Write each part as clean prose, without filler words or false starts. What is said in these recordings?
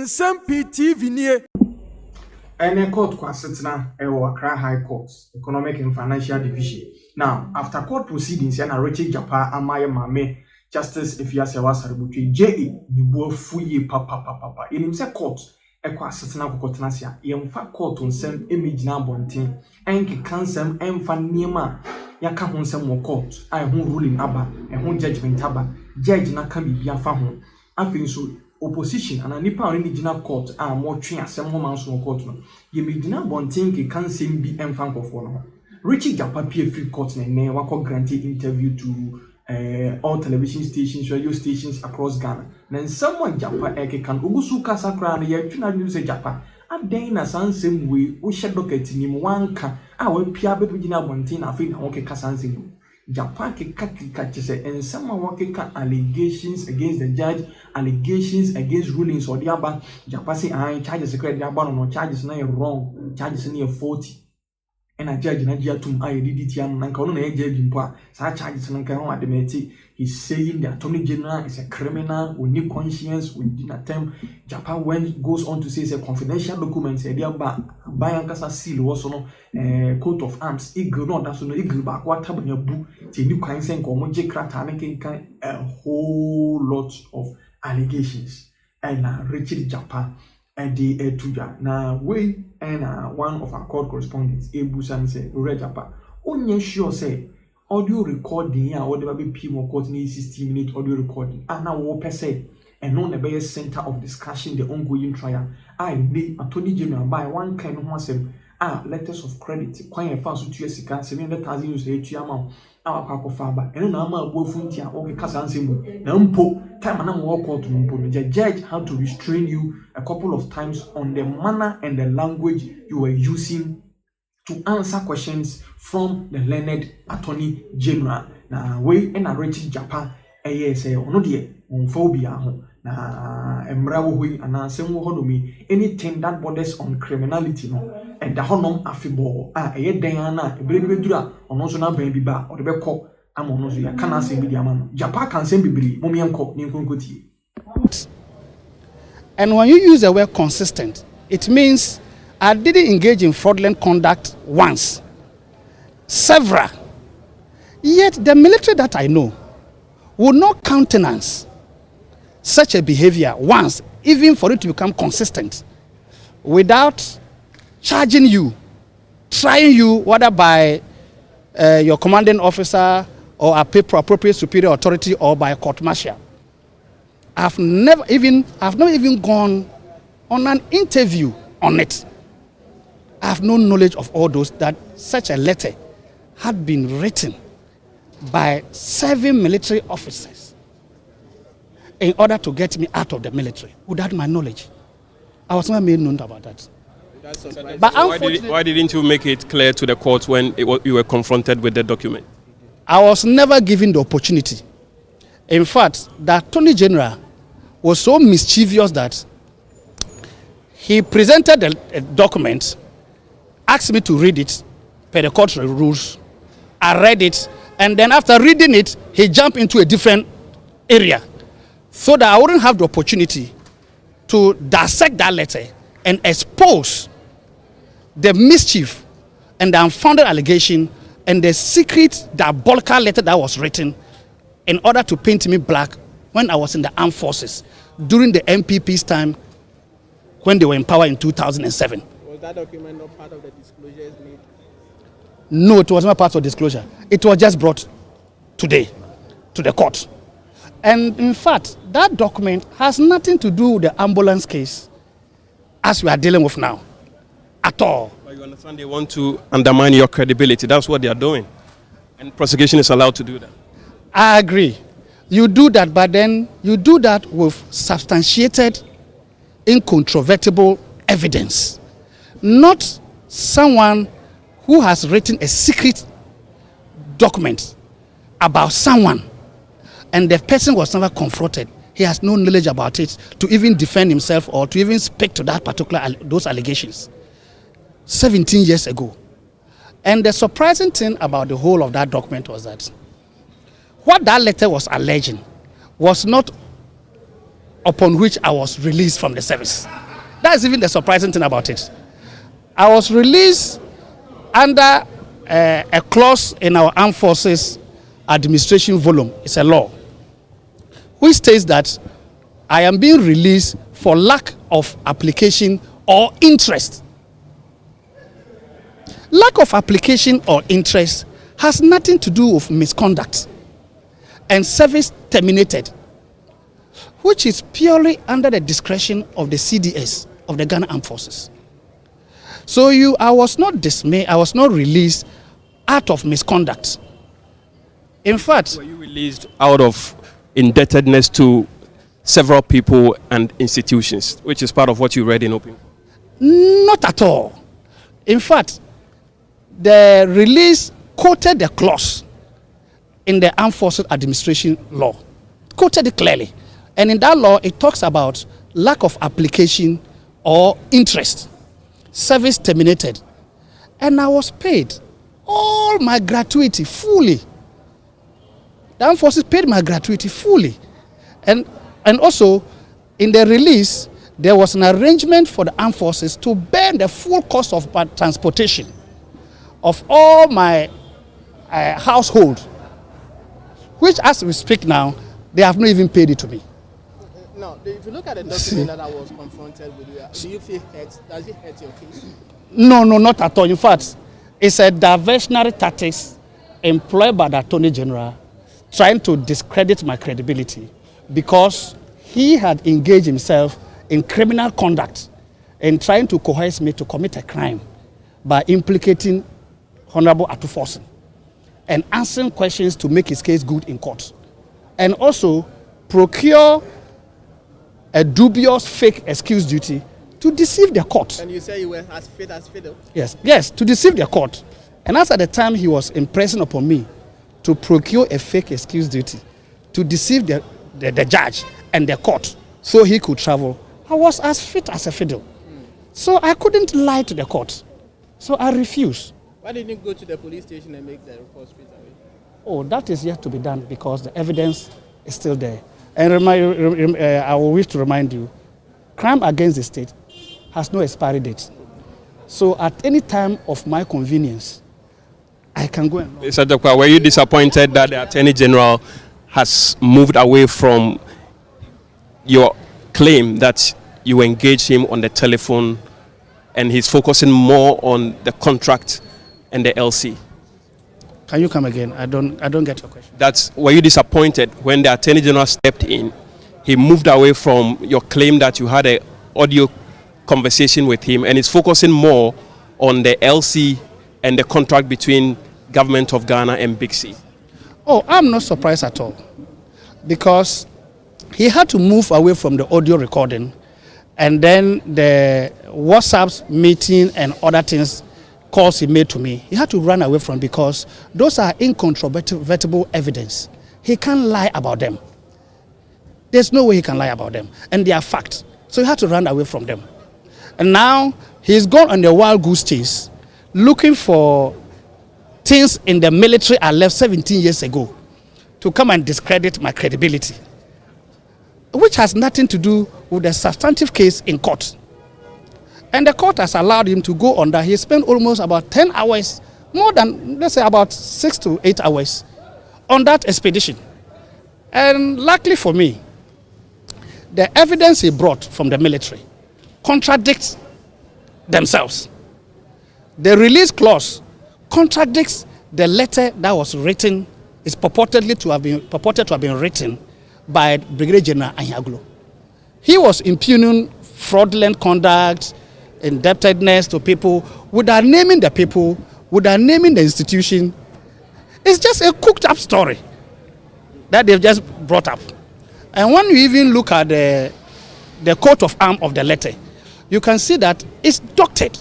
Nsem-Pii TV nie. Any court kwasitna ewo Accra High Court, Economic and Financial Division. Now, after court proceedings, yana Richard Jakpa amaye mame Justice Serwaa Botwe JE nibuo fuye papa. In himself court kwasitna kokotnasia. Yemfa court onsem emigina bonten. Enke kansem emfa niema yaka honsem wo court. Ai ho ruling aba, ho judgment aba. Judge na kan bibia fa ho. Afin so opposition and nipa on the court are more train asem ho man so court no ye medina bonten ke kansem bi emfa nkofo no Richard Jakpa pie free court ne wako granted interview to all television stations, radio stations across Ghana. Then someone Jakpa eke kan ogusu kasa kra na ye twina news Jakpa aden na sansem we wo hye docket nim wanka a we pia be gina bonten afi na wo ke kasa sansem Jakpa keka chese ensama wakeka allegations against the judge, allegations against rulings or the other. Jakpa say charges secret the other no charges na wrong, charges na 40. And a judge na dia tum did it yan na nka no na judge mpo sa charges na nka ho ademeti. He's saying the Attorney General is a criminal with no conscience, with an attempt. Jakpa goes on to say it's a confidential document. Say dia ba ankasa seal was no coat of arms. Eagle no that's no eagle back what tab ya bu. Ti new conscience ko mo je krata na kan a whole lot of allegations. And Richard Jakpa and the tuja. Now we and one of our court correspondents, Ebusan said, Jakpa, onye sure say audio recording ya or the baby P more court 60-minute audio recording. And now what per se and non the center of discussion the ongoing trial. I the Attorney General by one kind of one letters of credit. Quite fast to US 700,000 US amount. Our papa faba and now my bofuntia or Casansimu. Nampo time and walk out to Mpo. The judge had to restrain you a couple of times on the manner and the language you were using to answer questions from the learned Attorney General. Na we and a Richard Jakpa say ono de on phobia ho na emra wo hui anasem wo honomi anything that borders on criminality no and the honom afibo eye den na ebere dura ono so na ban bi ba o de be kọ amono so ya kana asem bi di ama no Jakpa kan sem bibiri momienko ni nkonkoti. And when you use the word consistent, it means I didn't engage in fraudulent conduct once, several. Yet the military that I know would not countenance such a behavior once, even for it to become consistent, without charging you, trying you, whether by your commanding officer or appropriate superior authority or by a court martial. I've never even gone on an interview on it. I have no knowledge of all those that such a letter had been written by 7 military officers in order to get me out of the military without my knowledge. I was not made known about that. But why didn't you make it clear to the court when you were confronted with the document? I was never given the opportunity. In fact, the Attorney General was so mischievous that he presented a document, asked me to read it per the court rules. I read it, and then after reading it, he jumped into a different area so that I wouldn't have the opportunity to dissect that letter and expose the mischief and the unfounded allegation and the secret diabolical letter that was written in order to paint me black when I was in the armed forces during the MPP's time when they were in power in 2007. Was that document not part of the disclosures made? No, it was not part of disclosure. It was just brought today to the court. And in fact, that document has nothing to do with the ambulance case as we are dealing with now, at all. But you understand they want to undermine your credibility. That's what they are doing. And prosecution is allowed to do that. I agree. You do that, but then you do that with substantiated, incontrovertible evidence. Not someone who has written a secret document about someone and the person was never confronted. He has no knowledge about it to even defend himself or to even speak to that particular those allegations 17 years ago. And the surprising thing about the whole of that document was that what that letter was alleging was not upon which I was released from the service. That's even the surprising thing about it. I was released under a clause in our Armed Forces Administration volume. It's a law which states that I am being released for lack of application or interest. Lack of application or interest has nothing to do with misconduct and service terminated, which is purely under the discretion of the CDS of the Ghana Armed Forces. So I was not dismayed, I was not released out of misconduct. In fact, were you released out of indebtedness to several people and institutions, which is part of what you read in Open? Not at all. In fact, the release quoted the clause in the Armed Forces Administration law, quoted it clearly. And in that law, it talks about lack of application or interest, service terminated. And I was paid all my gratuity fully. The Armed Forces paid my gratuity fully. And also, in the release, there was an arrangement for the Armed Forces to bear the full cost of transportation of all my household, which as we speak now, they have not even paid it to me. Now, if you look at the document that I was confronted with, do you feel hurt? Does it hurt your case? No, not at all. In fact, it's a diversionary tactics employed by the Attorney General trying to discredit my credibility because he had engaged himself in criminal conduct and trying to coerce me to commit a crime by implicating Honorable Atufosin and answering questions to make his case good in court. And also procure a dubious fake excuse duty to deceive the court. And you say you were as fit as fiddle? Yes, to deceive the court. And as at the time he was impressing upon me to procure a fake excuse duty to deceive the judge and the court so he could travel, I was as fit as a fiddle. So I couldn't lie to the court. So I refused. Why didn't you go to the police station and make the report straight away? Oh, that is yet to be done because the evidence is still there. And I will wish to remind you, crime against the state has no expiry date. So at any time of my convenience, I can go and... Mr. Jakpa, were you disappointed that the Attorney General has moved away from your claim that you engaged him on the telephone and he's focusing more on the contract and the LC? Can you come again? I don't get your question. Were you disappointed when the Attorney General stepped in? He moved away from your claim that you had an audio conversation with him and is focusing more on the LC and the contract between Government of Ghana and Big C. Oh, I'm not surprised at all because he had to move away from the audio recording and then the WhatsApp meeting and other things calls he made to me, he had to run away from because those are incontrovertible evidence. He can't lie about them. There's no way he can lie about them. And they are facts. So he had to run away from them. And now he's gone on the wild goose chase looking for things in the military I left 17 years ago to come and discredit my credibility, which has nothing to do with the substantive case in court. And the court has allowed him to go on that. He spent almost about 10 hours, more than, let's say, about 6 to 8 hours on that expedition. And luckily for me, the evidence he brought from the military contradicts themselves. The release clause contradicts the letter that was written, is purported to have been written by Brigadier General Anyaglo. He was impugning fraudulent conduct, indebtedness to people, without naming the people, without naming the institution. It's just a cooked up story that they've just brought up. And when you even look at the coat of arms of the letter, you can see that it's doctored.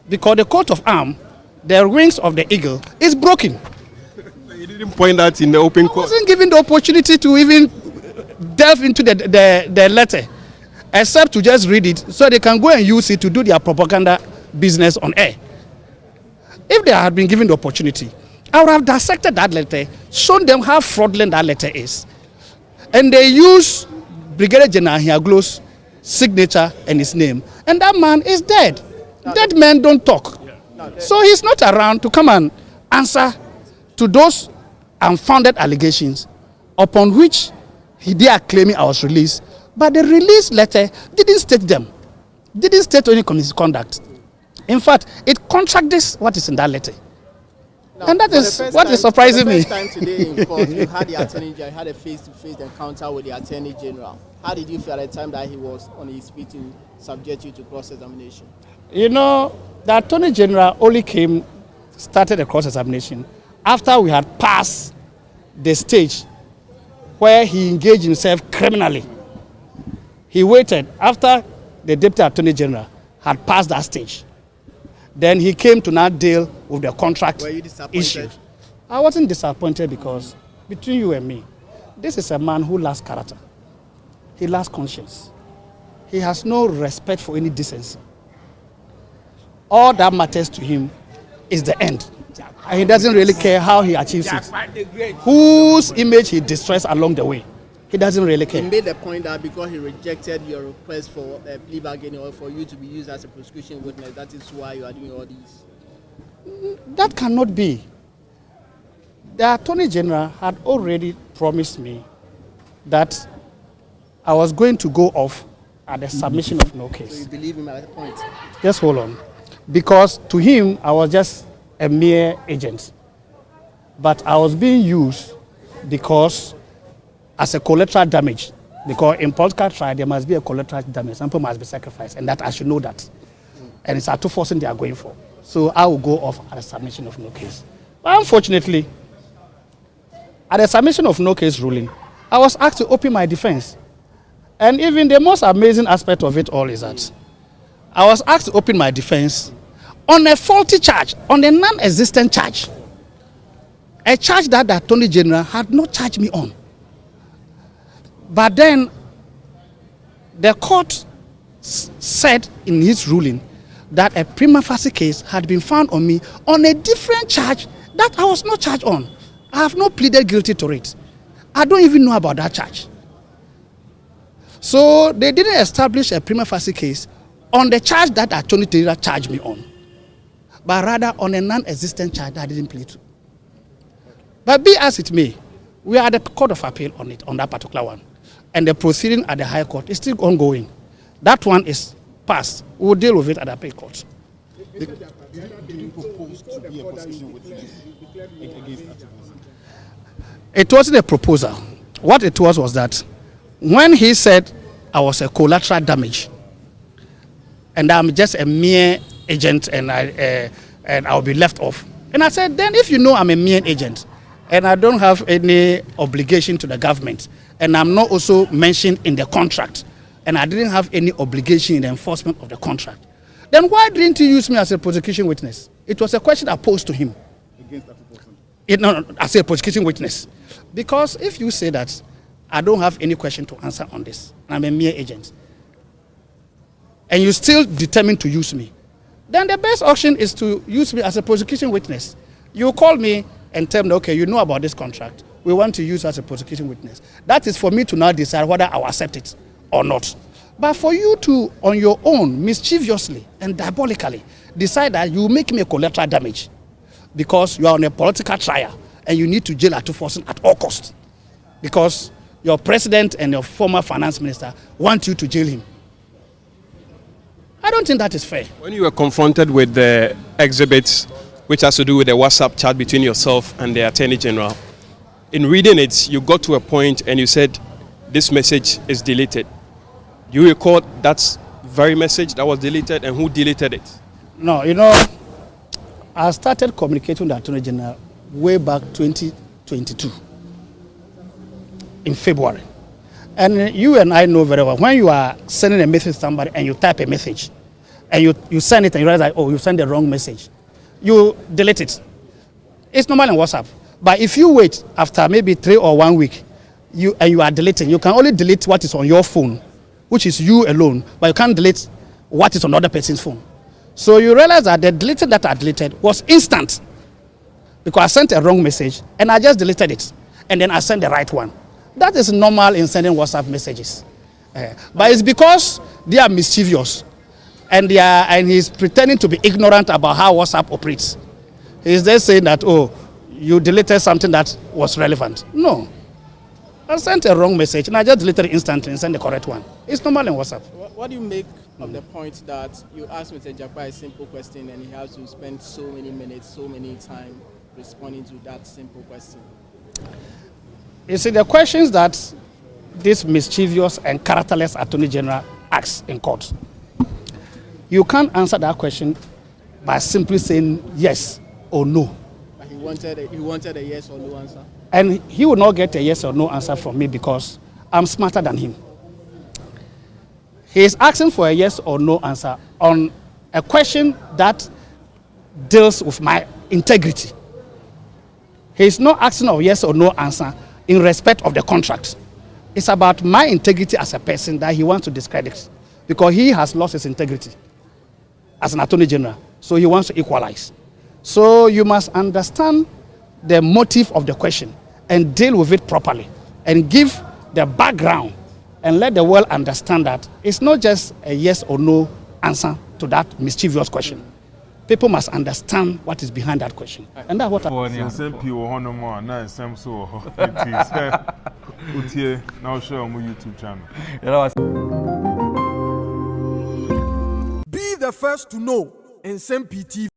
Because the coat of arms, the wings of the eagle, is broken. You didn't point that in the open court. I wasn't given the opportunity to even delve into the letter, except to just read it so they can go and use it to do their propaganda business on air. If they had been given the opportunity, I would have dissected that letter, shown them how fraudulent that letter is. And they use Brigadier General Hiaglo's signature and his name, and that man is dead. Dead men don't talk. So he's not around to come and answer to those unfounded allegations upon which they are claiming I was released. But the release letter didn't state them, didn't state any conduct. In fact, it contradicts what is in that letter. Now, and that is what is surprising me. The first time today in court, you had the Attorney General, you had a face-to-face encounter with the Attorney General. How did you feel at the time that he was on his feet to subject you to cross-examination? You know, the Attorney General only started the cross-examination after we had passed the stage where he engaged himself criminally. He waited after the Deputy Attorney General had passed that stage. Then he came to now deal with the contract Were you disappointed? issue. I wasn't disappointed because between you and me, this is a man who lacks character. He lacks conscience. He has no respect for any decency. All that matters to him is the end. And he doesn't really care how he achieves it. Whose image he destroys along the way. He doesn't really care. He made the point that because he rejected your request for a plea bargaining or for you to be used as a prosecution witness, that is why you are doing all these. That cannot be. The Attorney General had already promised me that I was going to go off at the submission of no So case. you believe him at that point? Just hold on. Because to him, I was just a mere agent. But I was being used because as a collateral damage. Because in political trial, there must be a collateral damage. Some people must be sacrificed, and that I should know that. And it's a forcing they are going for. So I will go off at the submission of no case. But unfortunately, at the submission of no case ruling, I was asked to open my defense. And even the most amazing aspect of it all is that I was asked to open my defense on a faulty charge, on a non-existent charge. A charge that the Attorney General had not charged me on. But then the court said in his ruling that a prima facie case had been found on me on a different charge that I was not charged on. I have not pleaded guilty to it. I don't even know about that charge. So they didn't establish a prima facie case on the charge that Attorney General charged me on, but rather on a non-existent charge that I didn't plead to. But be as it may, we are at the Court of Appeal on it, on that particular one. And the proceeding at the High Court is still ongoing. That one is passed. We will deal with it at the Appeal Court. Did you propose to be a prosecution witness against that person? It wasn't a proposal. What it was that when he said I was a collateral damage and I'm just a mere agent and I'll be left off. And I said, then if you know I'm a mere agent and I don't have any obligation to the government and I'm not also mentioned in the contract and I didn't have any obligation in the enforcement of the contract, then why didn't you use me as a prosecution witness? It was a question I posed to him. Against that person? No, as a prosecution witness. Because if you say that I don't have any question to answer on this, and I'm a mere agent, and you still determined to use me, then the best option is to use me as a prosecution witness. You call me and tell me, okay, you know about this contract. We want to use you as a prosecution witness. That is for me to now decide whether I will accept it or not. But for you to, on your own, mischievously and diabolically, decide that you make me a collateral damage because you are on a political trial and you need to jail Atuforsen at all costs because your president and your former finance minister want you to jail him. I don't think that is fair. When you were confronted with the exhibits, which has to do with the WhatsApp chat between yourself and the Attorney General, in reading it, you got to a point and you said, this message is deleted. Do you recall that very message that was deleted and who deleted it? No, you know, I started communicating with the Attorney General way back 2022 in February. And you and I know very well, when you are sending a message to somebody and you type a message and you send it and you realize that, oh, you sent the wrong message, you delete it. It's normal in WhatsApp. But if you wait after maybe 3 or 1 week you are deleting, you can only delete what is on your phone, which is you alone, but you can't delete what is on other person's phone. So you realize that the deleted that I deleted was instant because I sent a wrong message and I just deleted it and then I sent the right one. That is normal in sending WhatsApp messages. But it's because they are mischievous and he's pretending to be ignorant about how WhatsApp operates. He's just saying that, oh, you deleted something that was relevant. No. I sent a wrong message and I just deleted it instantly and sent the correct one. It's normal in WhatsApp. What do you make of the point that you ask Mr. Jakpa a simple question and he has to spend so many minutes, so many time responding to that simple question? You see, the questions that this mischievous and characterless Attorney General asks in court, you can't answer that question by simply saying yes or no. But he wanted a yes or no answer. And he will not get a yes or no answer from me because I'm smarter than him. He is asking for a yes or no answer on a question that deals with my integrity. He is not asking for a yes or no answer in respect of the contract. It's about my integrity as a person that he wants to discredit because he has lost his integrity as an Attorney General. So he wants to equalize. So you must understand the motive of the question and deal with it properly and give the background and let the world understand that it's not just a yes or no answer to that mischievous question. People must understand what is behind that question. And that's what Nsem-Pii now show on my YouTube channel. Be the first to know Nsem-Pii TV.